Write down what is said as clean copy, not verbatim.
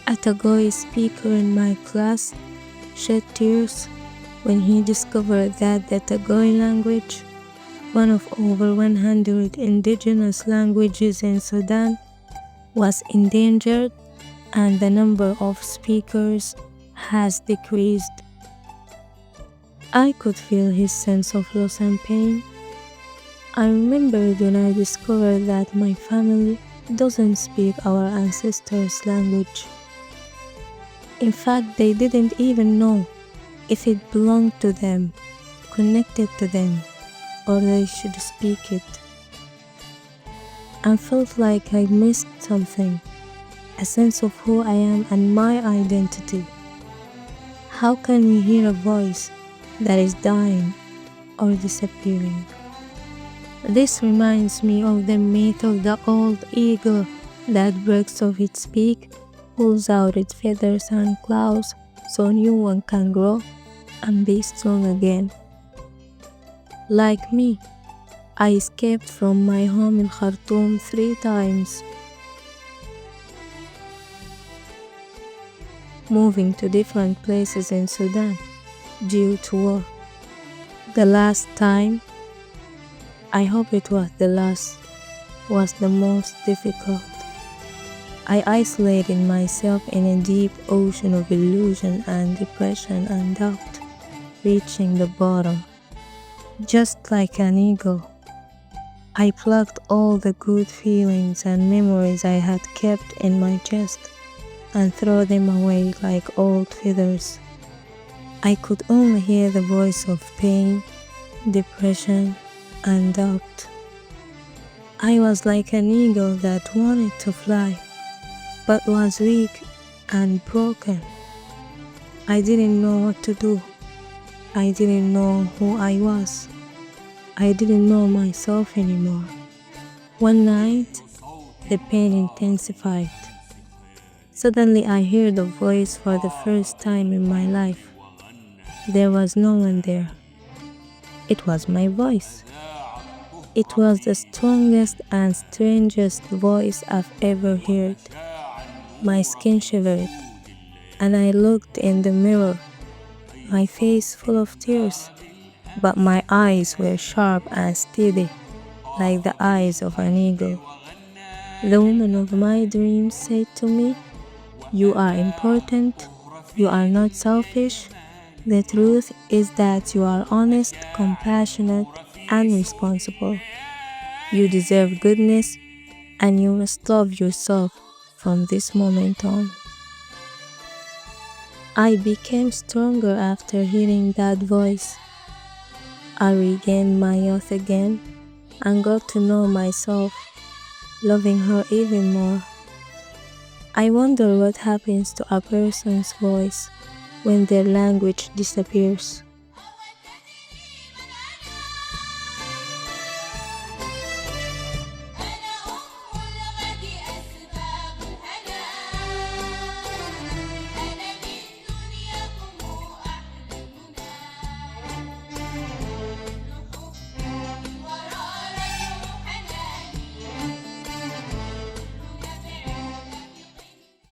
A Tagoy speaker in my class shed tears when he discovered that the Tagoy language, one of over 100 indigenous languages in Sudan, was endangered and the number of speakers has decreased. I could feel his sense of loss and pain. I remembered when I discovered that my family doesn't speak our ancestors' language. In fact, they didn't even know if it belonged to them, connected to them, or they should speak it. I felt like I missed something, a sense of who I am and my identity. How can we hear a voice that is dying or disappearing? This reminds me of the myth of the old eagle that breaks off its beak, pulls out its feathers and claws so new one can grow and be strong again. Like me, I escaped from my home in Khartoum 3 times, moving to different places in Sudan due to war. The last time, I hope it was the last, was the most difficult. I isolated myself in a deep ocean of illusion and depression and doubt, reaching the bottom. Just like an eagle, I plucked all the good feelings and memories I had kept in my chest and threw them away like old feathers. I could only hear the voice of pain, depression, and doubt. I was like an eagle that wanted to fly, but was weak and broken. I didn't know what to do. I didn't know who I was. I didn't know myself anymore. One night, the pain intensified. Suddenly I heard a voice for the first time in my life. There was no one there. It was my voice. It was the strongest and strangest voice I've ever heard. My skin shivered, and I looked in the mirror, my face full of tears, but my eyes were sharp and steady, like the eyes of an eagle. The woman of my dreams said to me, "You are important, you are not selfish. The truth is that you are honest, compassionate, and responsible. You deserve goodness, and you must love yourself from this moment on." I became stronger after hearing that voice. I regained my youth again and got to know myself, loving her even more. I wonder what happens to a person's voice when their language disappears.